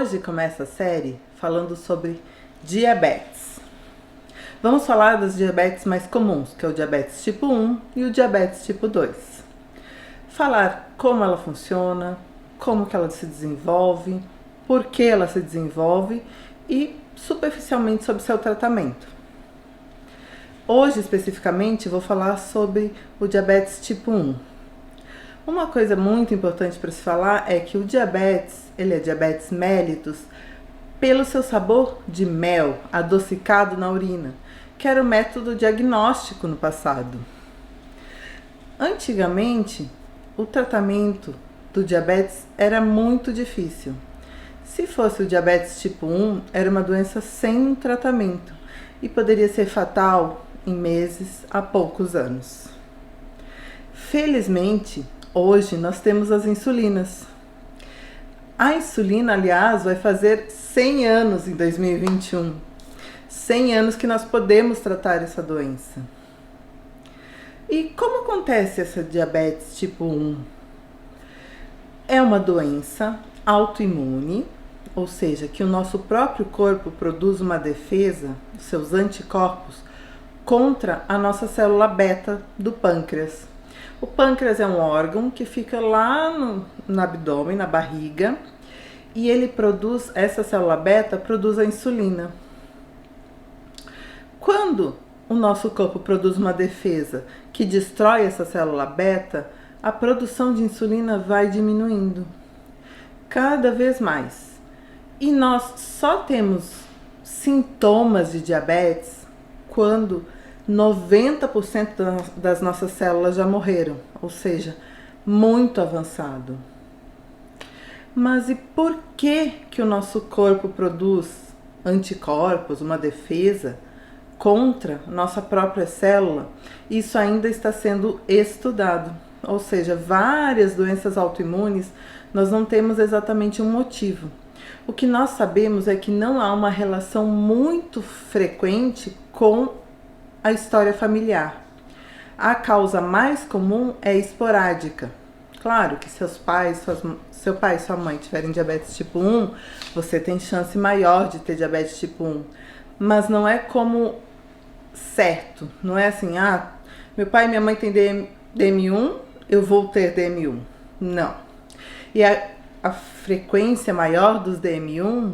Hoje começa a série falando sobre diabetes. Vamos falar das diabetes mais comuns, que é o diabetes tipo 1 e o diabetes tipo 2. Falar como ela funciona, como que ela se desenvolve, por que ela se desenvolve e superficialmente sobre seu tratamento. Hoje, especificamente, vou falar sobre o diabetes tipo 1. Uma coisa muito importante para se falar é que o diabetes, ele é diabetes mellitus, pelo seu sabor de mel adocicado na urina, que era o método diagnóstico no passado. Antigamente, o tratamento do diabetes era muito difícil. Se fosse o diabetes tipo 1, era uma doença sem tratamento e poderia ser fatal em meses a poucos anos. Felizmente, hoje nós temos as insulinas. A insulina, aliás, vai fazer 100 anos em 2021. 100 anos que nós podemos tratar essa doença. E como acontece essa diabetes tipo 1? É uma doença autoimune, ou seja, que o nosso próprio corpo produz uma defesa, seus anticorpos, contra a nossa célula beta do pâncreas. O pâncreas é um órgão que fica lá no abdômen, na barriga, e ele produz, essa célula beta produz a insulina. Quando o nosso corpo produz uma defesa que destrói essa célula beta, a produção de insulina vai diminuindo cada vez mais. E nós só temos sintomas de diabetes quando 90% das nossas células já morreram, ou seja, muito avançado. Mas e por que o nosso corpo produz anticorpos, uma defesa contra nossa própria célula? Isso ainda está sendo estudado, ou seja, várias doenças autoimunes nós não temos exatamente um motivo. O que nós sabemos é que não há uma relação muito frequente com a história familiar. A causa mais comum é esporádica. Claro que seu pai e sua mãe tiverem diabetes tipo 1, você tem chance maior de ter diabetes tipo 1. Mas não é como certo. Não é assim, meu pai e minha mãe têm DM1, eu vou ter DM1. Não. E a frequência maior dos DM1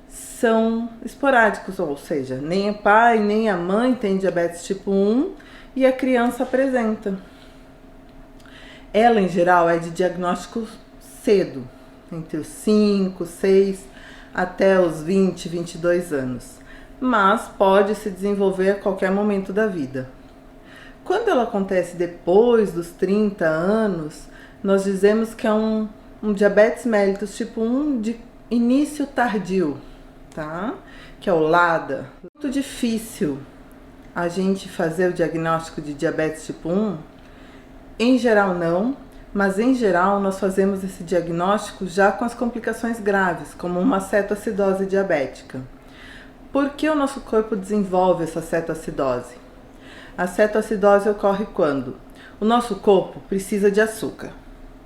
são esporádicos, ou seja, nem o pai nem a mãe tem diabetes tipo 1 e a criança apresenta. Ela, em geral, é de diagnóstico cedo, entre os 5, 6 até os 20, 22 anos, mas pode se desenvolver a qualquer momento da vida. Quando ela acontece depois dos 30 anos, nós dizemos que é um diabetes mellitus tipo 1 de início tardio, tá? Que é o LADA. Muito difícil a gente fazer o diagnóstico de diabetes tipo 1. Em geral não, mas em geral nós fazemos esse diagnóstico já com as complicações graves, como uma cetoacidose diabética. Por que o nosso corpo desenvolve essa cetoacidose? A cetoacidose ocorre quando o nosso corpo precisa de açúcar,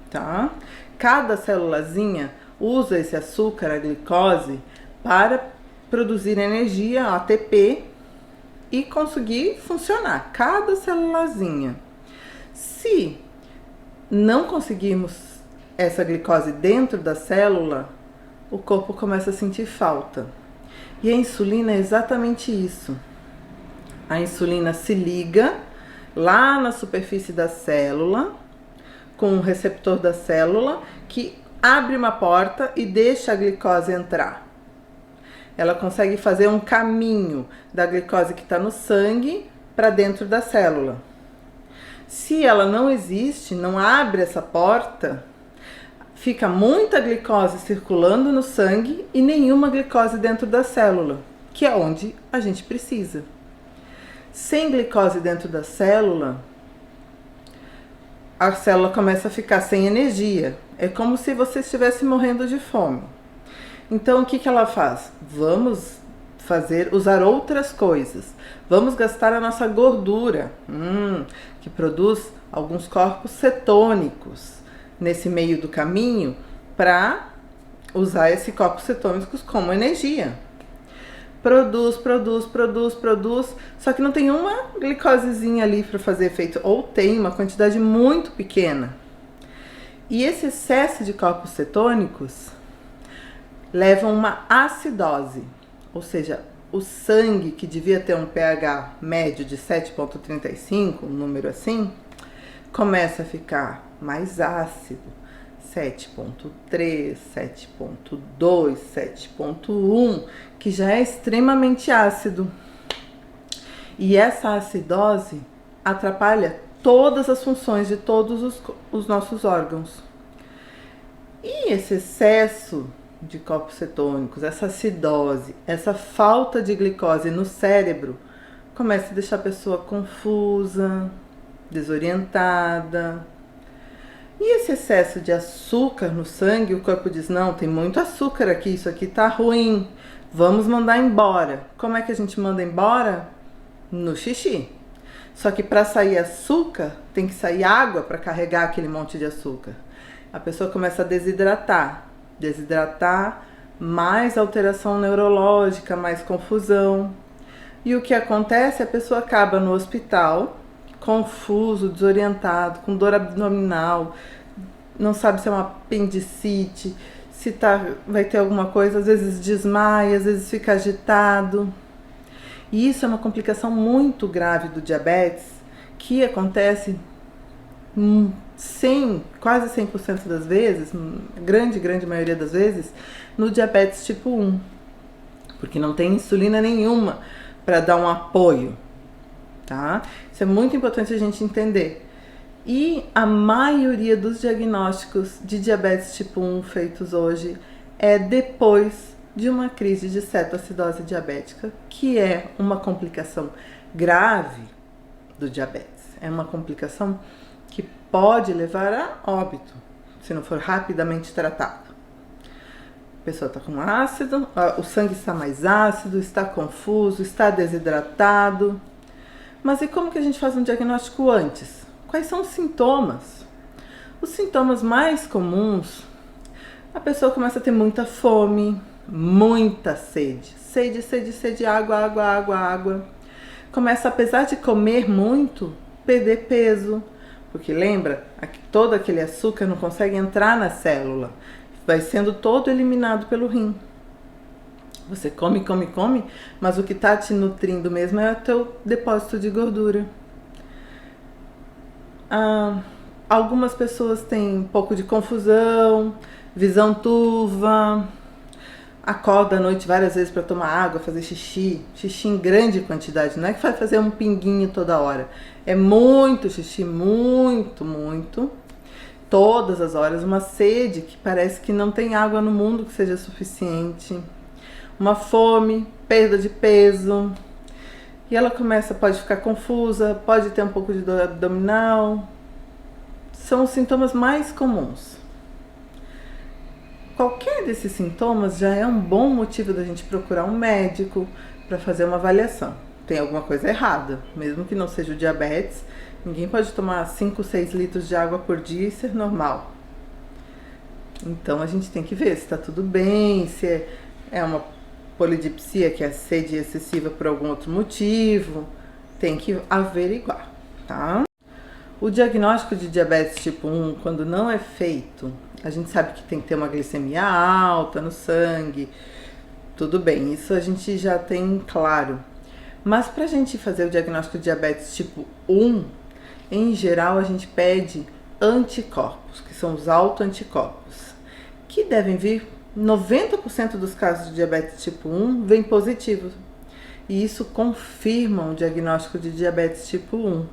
tá? Cada célulazinha usa esse açúcar, a glicose, para produzir energia, ATP, e conseguir funcionar, cada célulazinha. Se não conseguirmos essa glicose dentro da célula, o corpo começa a sentir falta. E a insulina é exatamente isso. A insulina se liga lá na superfície da célula, com um receptor da célula, que abre uma porta e deixa a glicose entrar. Ela consegue fazer um caminho da glicose que está no sangue para dentro da célula. Se ela não existe, não abre essa porta, fica muita glicose circulando no sangue e nenhuma glicose dentro da célula, que é onde a gente precisa. Sem glicose dentro da célula, a célula começa a ficar sem energia. É como se você estivesse morrendo de fome. Então, o que ela faz? Vamos usar outras coisas. Vamos gastar a nossa gordura, que produz alguns corpos cetônicos nesse meio do caminho, para usar esse corpos cetônicos como energia. Produz, só que não tem uma glicosezinha ali para fazer efeito, ou tem uma quantidade muito pequena. E esse excesso de corpos cetônicos leva a uma acidose, ou seja, o sangue, que devia ter um pH médio de 7,35, um número assim, começa a ficar mais ácido, 7,3, 7,2, 7,1, que já é extremamente ácido. E essa acidose atrapalha todas as funções de todos os nossos órgãos. E esse excesso de corpos cetônicos, essa acidose, essa falta de glicose no cérebro, começa a deixar a pessoa confusa, desorientada. E esse excesso de açúcar no sangue, o corpo diz, não, tem muito açúcar aqui, isso aqui tá ruim, vamos mandar embora. Como é que a gente manda embora? No xixi. Só que para sair açúcar, tem que sair água para carregar aquele monte de açúcar. A pessoa começa a desidratar, mais alteração neurológica, mais confusão. E o que acontece? A pessoa acaba no hospital, confuso, desorientado, com dor abdominal, não sabe se é uma apendicite, se vai ter alguma coisa, às vezes desmaia, às vezes fica agitado. E isso é uma complicação muito grave do diabetes, que acontece quase 100% das vezes, grande maioria das vezes, no diabetes tipo 1, porque não tem insulina nenhuma para dar um apoio, tá? Isso é muito importante a gente entender. E a maioria dos diagnósticos de diabetes tipo 1 feitos hoje é depois de uma crise de cetoacidose diabética, que é uma complicação grave do diabetes. É uma complicação que pode levar a óbito, se não for rapidamente tratado. A pessoa está com ácido, o sangue está mais ácido, está confuso, está desidratado. Mas e como que a gente faz um diagnóstico antes? Quais são os sintomas? Os sintomas mais comuns, a pessoa começa a ter muita fome, muita sede. Sede, água. Começa, apesar de comer muito, perder peso. Porque lembra, todo aquele açúcar não consegue entrar na célula. Vai sendo todo eliminado pelo rim. Você come, mas o que está te nutrindo mesmo é o teu depósito de gordura. Algumas pessoas têm um pouco de confusão, visão turva, acorda à noite várias vezes para tomar água, fazer xixi em grande quantidade, não é que vai fazer um pinguinho toda hora, é muito xixi, muito, todas as horas, uma sede que parece que não tem água no mundo que seja suficiente, uma fome, perda de peso, e ela pode ficar confusa, pode ter um pouco de dor abdominal. São os sintomas mais comuns. Qualquer desses sintomas já é um bom motivo da gente procurar um médico para fazer uma avaliação. Tem alguma coisa errada, mesmo que não seja o diabetes, ninguém pode tomar 5, 6 litros de água por dia e ser normal. Então a gente tem que ver se está tudo bem, se é uma polidipsia, que é sede excessiva por algum outro motivo, tem que averiguar, tá? O diagnóstico de diabetes tipo 1, quando não é feito, a gente sabe que tem que ter uma glicemia alta no sangue, tudo bem, isso a gente já tem claro. Mas para a gente fazer o diagnóstico de diabetes tipo 1, em geral a gente pede anticorpos, que são os autoanticorpos, que devem vir, 90% dos casos de diabetes tipo 1 vem positivos. E isso confirma o diagnóstico de diabetes tipo 1.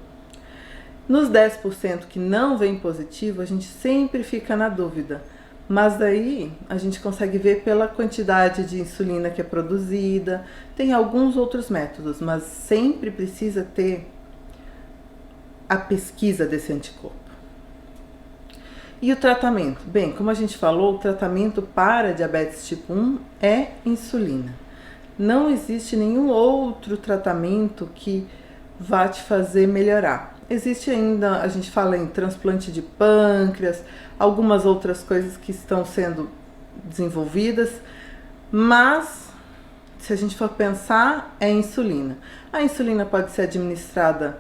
Nos 10% que não vem positivo, a gente sempre fica na dúvida. Mas daí a gente consegue ver pela quantidade de insulina que é produzida. Tem alguns outros métodos, mas sempre precisa ter a pesquisa desse anticorpo. E o tratamento? Bem, como a gente falou, o tratamento para diabetes tipo 1 é insulina. Não existe nenhum outro tratamento que vá te fazer melhorar. Existe ainda, a gente fala em transplante de pâncreas, algumas outras coisas que estão sendo desenvolvidas, mas se a gente for pensar, é insulina. A insulina pode ser administrada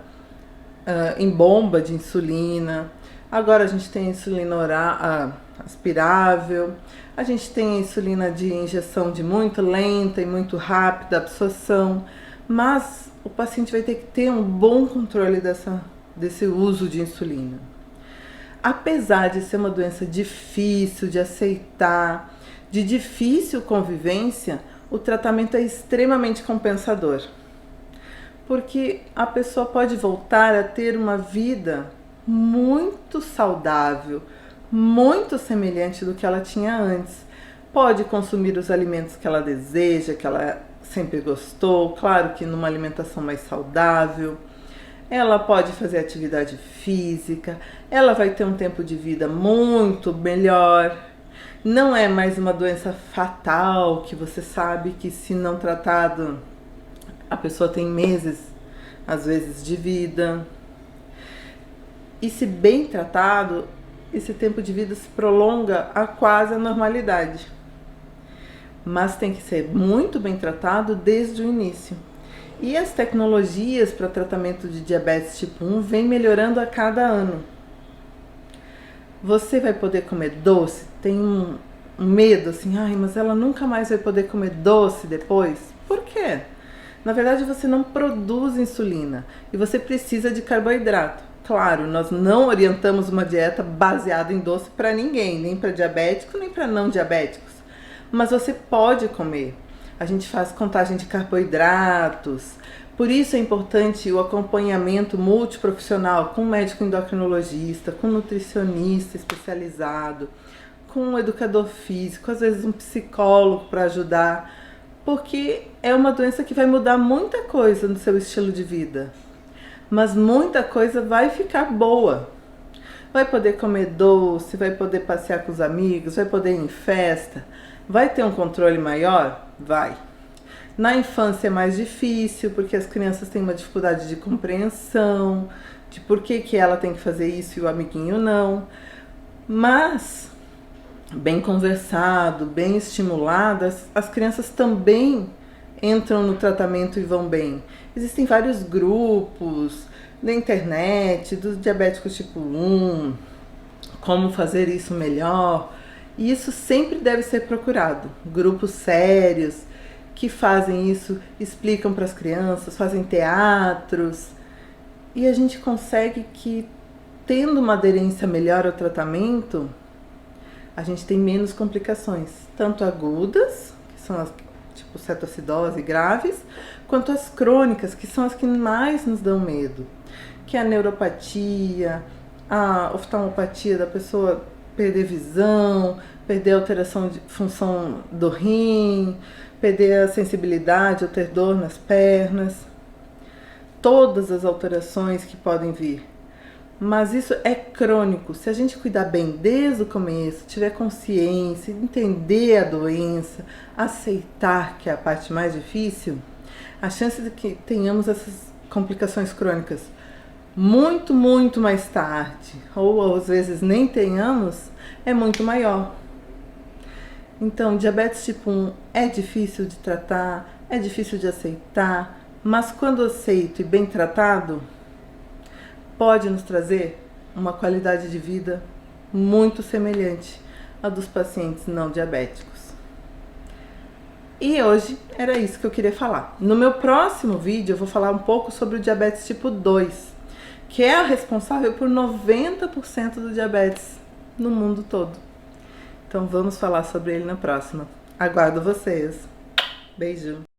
em bomba de insulina. Agora a gente tem a insulina oral, aspirável. A gente tem a insulina de injeção de muito lenta e muito rápida absorção. Mas o paciente vai ter que ter um bom controle desse uso de insulina. Apesar de ser uma doença difícil de aceitar, de difícil convivência, o tratamento é extremamente compensador. Porque a pessoa pode voltar a ter uma vida muito saudável, muito semelhante do que ela tinha antes. Pode consumir os alimentos que ela deseja, que ela sempre gostou, claro que numa alimentação mais saudável. Ela pode fazer atividade física, ela vai ter um tempo de vida muito melhor. Não é mais uma doença fatal que você sabe que, se não tratado, a pessoa tem meses, às vezes, de vida. E se bem tratado, esse tempo de vida se prolonga a quase a normalidade. Mas tem que ser muito bem tratado desde o início. E as tecnologias para tratamento de diabetes tipo 1 vêm melhorando a cada ano. Você vai poder comer doce? Tem um medo assim, mas ela nunca mais vai poder comer doce depois? Por quê? Na verdade, você não produz insulina e você precisa de carboidrato. Claro, nós não orientamos uma dieta baseada em doce para ninguém, nem para diabético, nem para não diabéticos. Mas você pode comer. A gente faz contagem de carboidratos. Por isso é importante o acompanhamento multiprofissional com um médico endocrinologista, com um nutricionista especializado, com um educador físico, às vezes um psicólogo para ajudar, porque é uma doença que vai mudar muita coisa no seu estilo de vida. Mas muita coisa vai ficar boa. Vai poder comer doce, vai poder passear com os amigos, vai poder ir em festa. Vai ter um controle maior? Vai. Na infância é mais difícil, porque as crianças têm uma dificuldade de compreensão, de por que ela tem que fazer isso e o amiguinho não. Mas, bem conversado, bem estimuladas, as crianças também entram no tratamento e vão bem. Existem vários grupos na internet dos diabéticos tipo 1, como fazer isso melhor. E isso sempre deve ser procurado. Grupos sérios que fazem isso, explicam para as crianças, fazem teatros. E a gente consegue que, tendo uma aderência melhor ao tratamento, a gente tem menos complicações, tanto agudas, que são as tipo cetoacidose graves, quanto as crônicas, que são as que mais nos dão medo, que é a neuropatia, a oftalmopatia da pessoa perder visão, perder a alteração de função do rim, perder a sensibilidade ou ter dor nas pernas, todas as alterações que podem vir. Mas isso é crônico. Se a gente cuidar bem desde o começo, tiver consciência, entender a doença, aceitar, que é a parte mais difícil, a chance de que tenhamos essas complicações crônicas muito, muito mais tarde, ou às vezes nem tenhamos, é muito maior. Então, diabetes tipo 1 é difícil de tratar, é difícil de aceitar, mas quando aceito e bem tratado, pode nos trazer uma qualidade de vida muito semelhante à dos pacientes não diabéticos. E hoje era isso que eu queria falar. No meu próximo vídeo eu vou falar um pouco sobre o diabetes tipo 2, que é a responsável por 90% do diabetes no mundo todo. Então vamos falar sobre ele na próxima. Aguardo vocês. Beijo!